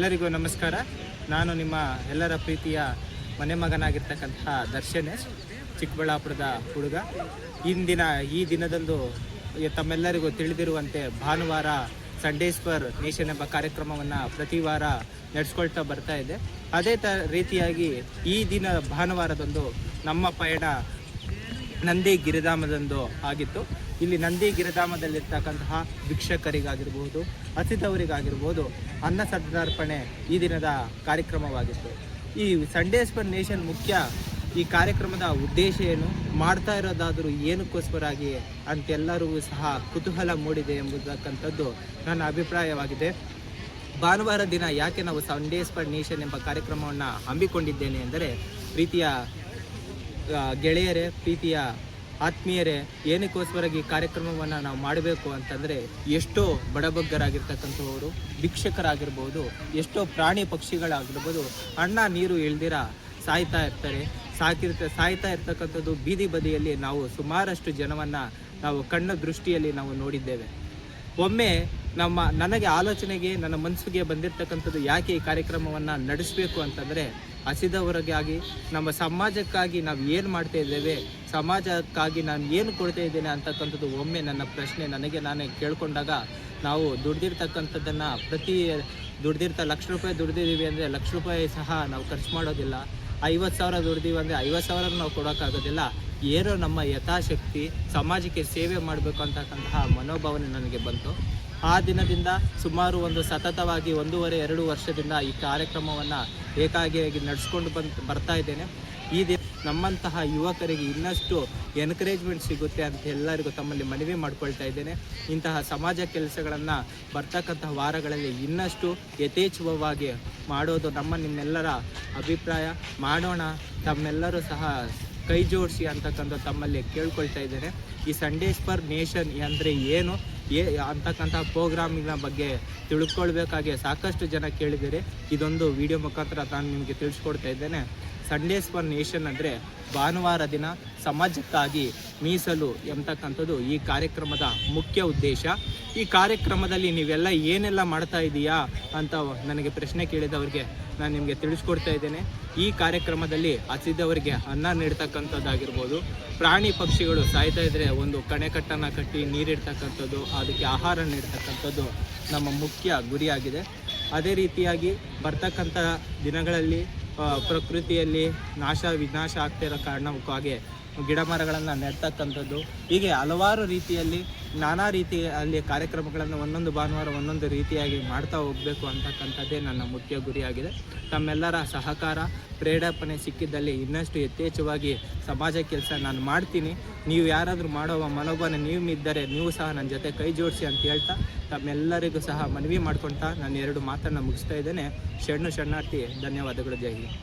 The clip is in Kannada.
ಎಲ್ಲರಿಗೂ ನಮಸ್ಕಾರ. ನಾನು ನಿಮ್ಮ ಎಲ್ಲರ ಪ್ರೀತಿಯ ಮನೆ ಮಗನಾಗಿರ್ತಕ್ಕಂತಹ ದರ್ಶನೇಶ್, ಚಿಕ್ಕಬಳ್ಳಾಪುರದ ಹುಡುಗ. ಈ ದಿನದಂದು ತಮ್ಮೆಲ್ಲರಿಗೂ ತಿಳಿದಿರುವಂತೆ ಭಾನುವಾರ ಸಂಡೇಸ್ ಫಾರ್ ನೇಷನ್ ಎಂಬ ಕಾರ್ಯಕ್ರಮವನ್ನು ಪ್ರತಿ ವಾರ ನಡೆಸ್ಕೊಳ್ತಾ ಬರ್ತಾ ಇದೆ. ಅದೇ ರೀತಿಯಾಗಿ ಈ ದಿನ ಭಾನುವಾರದಂದು ನಮ್ಮ ಪಯಣ ನಂದಿ ಗಿರಿಧಾಮದಂದು ಆಗಿತ್ತು. ಇಲ್ಲಿ ನಂದಿ ಗಿರಿಧಾಮದಲ್ಲಿರ್ತಕ್ಕಂತಹ ಭಿಕ್ಷಕರಿಗಾಗಿರ್ಬೋದು, ಹಸಿದವರಿಗಾಗಿರ್ಬೋದು ಅನ್ನ ಸಂತರ್ಪಣೆ ಈ ದಿನದ ಕಾರ್ಯಕ್ರಮವಾಗಿತ್ತು. ಈ ಸಂಡೇಸ್ ಫಾರ್ ನೇಷನ್ ಮುಖ್ಯ ಈ ಕಾರ್ಯಕ್ರಮದ ಉದ್ದೇಶ ಏನು, ಮಾಡ್ತಾ ಇರೋದಾದರೂ ಏನಕ್ಕೋಸ್ಕರಾಗಿ ಅಂತೆಲ್ಲರಿಗೂ ಸಹ ಕುತೂಹಲ ಮೂಡಿದೆ ಎಂಬುದಕ್ಕಂಥದ್ದು ನನ್ನ ಅಭಿಪ್ರಾಯವಾಗಿದೆ. ಭಾನುವಾರ ದಿನ ಯಾಕೆ ನಾವು ಸಂಡೇಸ್ ಫಾರ್ ನೇಷನ್ ಎಂಬ ಕಾರ್ಯಕ್ರಮವನ್ನು ಹಮ್ಮಿಕೊಂಡಿದ್ದೇನೆ ಎಂದರೆ, ಪ್ರೀತಿಯ ಗೆಳೆಯರೇ, ಪ್ರೀತಿಯ ಆತ್ಮೀಯರೇ, ಏನಕ್ಕೋಸ್ಕರಾಗಿ ಈ ಕಾರ್ಯಕ್ರಮವನ್ನು ನಾವು ಮಾಡಬೇಕು ಅಂತಂದರೆ, ಎಷ್ಟೋ ಬಡಬಗ್ಗರಾಗಿರ್ತಕ್ಕಂಥವರು, ಭಿಕ್ಷಕರಾಗಿರ್ಬೋದು, ಎಷ್ಟೋ ಪ್ರಾಣಿ ಪಕ್ಷಿಗಳಾಗಿರ್ಬೋದು ಅನ್ನ ನೀರು ಇಳ್ದಿರ ಸಾಯ್ತಾ ಇರ್ತಕ್ಕಂಥದ್ದು ಬೀದಿ ಬದಿಯಲ್ಲಿ ನಾವು ಸುಮಾರಷ್ಟು ಜನವನ್ನು ನಾವು ಕಣ್ಣ ದೃಷ್ಟಿಯಲ್ಲಿ ನಾವು ನೋಡಿದ್ದೇವೆ. ಒಮ್ಮೆ ನನಗೆ ಆಲೋಚನೆಗೆ, ನನ್ನ ಮನಸ್ಸಿಗೆ ಬಂದಿರತಕ್ಕಂಥದ್ದು ಯಾಕೆ ಈ ಕಾರ್ಯಕ್ರಮವನ್ನು ನಡೆಸಬೇಕು ಅಂತಂದರೆ, ಹಸಿದವರಿಗಾಗಿ, ನಮ್ಮ ಸಮಾಜಕ್ಕಾಗಿ ನಾವು ಏನು ಮಾಡ್ತಾ ಇದ್ದೇವೆ, ಸಮಾಜಕ್ಕಾಗಿ ನಾನು ಏನು ಕೊಡ್ತಾ ಇದ್ದೇನೆ ಅಂತಕ್ಕಂಥದ್ದು ಒಮ್ಮೆ ನನ್ನ ಪ್ರಶ್ನೆ ನನಗೆ ನಾನೇ ಕೇಳ್ಕೊಂಡಾಗ, ನಾವು ದುಡ್ದಿರ್ತಕ್ಕಂಥದ್ದನ್ನು ಲಕ್ಷ ರೂಪಾಯಿ ದುಡ್ದಿದ್ದೀವಿ ಅಂದರೆ ಲಕ್ಷ ರೂಪಾಯಿ ಸಹ ನಾವು ಖರ್ಚು ಮಾಡೋದಿಲ್ಲ. 50,000 ದುಡ್ದೀವಿ ಅಂದರೆ 50,000 ನಾವು ಕೊಡೋಕ್ಕಾಗೋದಿಲ್ಲ. ಏನೋ ನಮ್ಮ ಯಥಾಶಕ್ತಿ ಸಮಾಜಕ್ಕೆ ಸೇವೆ ಮಾಡಬೇಕು ಅಂತಕ್ಕಂತಹ ಮನೋಭಾವನೆ ನನಗೆ ಬಂತು. ಆ ದಿನದಿಂದ ಸುಮಾರು ಸತತವಾಗಿ 1.5-2 ವರ್ಷದಿಂದ ಈ ಕಾರ್ಯಕ್ರಮವನ್ನು ಏಕಾಗಿಯಾಗಿ ನಡೆಸ್ಕೊಂಡು ಬರ್ತಾ ಇದ್ದೇನೆ. ಈ ದಿನ ನಮ್ಮಂತಹ ಯುವಕರಿಗೆ ಇನ್ನಷ್ಟು ಎನ್ಕರೇಜ್ಮೆಂಟ್ ಸಿಗುತ್ತೆ ಅಂತ ಎಲ್ಲರಿಗೂ ತಮ್ಮಲ್ಲಿ ಮನವಿ ಮಾಡ್ಕೊಳ್ತಾ ಇದ್ದೇನೆ. ಇಂತಹ ಸಮಾಜ ಕೆಲಸಗಳನ್ನು ಬರ್ತಕ್ಕಂತಹ ವಾರಗಳಲ್ಲಿ ಇನ್ನಷ್ಟು ಯಥೇಚ್ಛವಾಗಿ ಮಾಡೋದು ನಿಮ್ಮೆಲ್ಲರ ಅಭಿಪ್ರಾಯ. ಮಾಡೋಣ, ತಮ್ಮೆಲ್ಲರೂ ಸಹ ಕೈ ಜೋಡಿಸಿ ಅಂತಕ್ಕಂಥ ತಮ್ಮಲ್ಲಿ ಕೇಳ್ಕೊಳ್ತಾ ಇದ್ದೇನೆ. ಈ ಸಂಡೇಸ್ ಫಾರ್ ನೇಷನ್ ಅಂದರೆ ಏನು ಅಂತಕ್ಕಂಥ ಪ್ರೋಗ್ರಾಮಿನ ಬಗ್ಗೆ ತಿಳ್ಕೊಳ್ಬೇಕಾಗಿ ಸಾಕಷ್ಟು ಜನ ಕೇಳಿದರೆ, ಇದೊಂದು ವಿಡಿಯೋ ಮುಖಾಂತರ ನಾನು ನಿಮಗೆ ತಿಳಿಸ್ಕೊಡ್ತಾ ಇದ್ದೇನೆ. ಸಂಡೇಸ್ ಫಾರ್ ನೇಷನ್ ಅಂದರೆ ಭಾನುವಾರ ದಿನ ಸಮಾಜಕ್ಕಾಗಿ ಮೀಸಲು ಎಂಬತಕ್ಕಂಥದ್ದು ಈ ಕಾರ್ಯಕ್ರಮದ ಮುಖ್ಯ ಉದ್ದೇಶ. ಈ ಕಾರ್ಯಕ್ರಮದಲ್ಲಿ ನೀವೆಲ್ಲ ಏನೆಲ್ಲ ಮಾಡ್ತಾ ಇದೀಯಾ ಅಂತ ನನಗೆ ಪ್ರಶ್ನೆ ಕೇಳಿದವರಿಗೆ ನಾನು ನಿಮಗೆ ತಿಳಿಸ್ಕೊಡ್ತಾ ಇದ್ದೇನೆ. ಈ ಕಾರ್ಯಕ್ರಮದಲ್ಲಿ ಹಸಿದವರಿಗೆ ಅನ್ನ ನೀಡ್ತಕ್ಕಂಥದ್ದಾಗಿರ್ಬೋದು, ಪ್ರಾಣಿ ಪಕ್ಷಿಗಳು ಸಾಯ್ತಾ ಇದ್ದರೆ ಒಂದು ಕಣೆಕಟ್ಟನ್ನು ಕಟ್ಟಿ ನೀರಿಡ್ತಕ್ಕಂಥದ್ದು, ಅದಕ್ಕೆ ಆಹಾರ ನೀಡ್ತಕ್ಕಂಥದ್ದು ನಮ್ಮ ಮುಖ್ಯ ಗುರಿಯಾಗಿದೆ. ಅದೇ ರೀತಿಯಾಗಿ ಬರ್ತಕ್ಕಂಥ ದಿನಗಳಲ್ಲಿ ಪ್ರಕೃತಿಯಲ್ಲಿ ವಿನಾಶ ಆಗ್ತಿರೋ ಕಾರಣಕ್ಕಾಗಿ ಗಿಡ ಮರಗಳನ್ನು ನೆಡ್ತಕ್ಕಂಥದ್ದು, ಹೀಗೆ ಹಲವಾರು ರೀತಿಯಲ್ಲಿ ನಾನಾ ರೀತಿಯಲ್ಲಿ ಕಾರ್ಯಕ್ರಮಗಳನ್ನು ಒಂದೊಂದು ಭಾನುವಾರ ಒಂದೊಂದು ರೀತಿಯಾಗಿ ಮಾಡ್ತಾ ಹೋಗಬೇಕು ಅಂತಕ್ಕಂಥದ್ದೇ ನನ್ನ ಮುಖ್ಯ ಗುರಿಯಾಗಿದೆ. ತಮ್ಮೆಲ್ಲರ ಸಹಕಾರ, ಪ್ರೇರೇಪಣೆ ಸಿಕ್ಕಿದ್ದಲ್ಲಿ ಇನ್ನಷ್ಟು ಯಥೇಚ್ಛವಾಗಿ ಸಮಾಜ ಕೆಲಸ ನಾನು ಮಾಡ್ತೀನಿ. ನೀವು ಯಾರಾದರೂ ಮಾಡೋ ಮನೋಭಾವನೆ ಇದ್ದರೆ ನೀವು ಸಹ ನನ್ನ ಜೊತೆ ಕೈ ಜೋಡಿಸಿ ಅಂತ ಹೇಳ್ತಾ, ತಮ್ಮೆಲ್ಲರಿಗೂ ಸಹ ಮನವಿ ಮಾಡ್ಕೊಳ್ತಾ ನಾನು 2 ಮಾತನ್ನು ಮುಗಿಸ್ತಾ ಇದ್ದೇನೆ. ಶರಣಾರ್ಥಿ. ಧನ್ಯವಾದಗಳು. ಜೈ ಹಿಂದ್.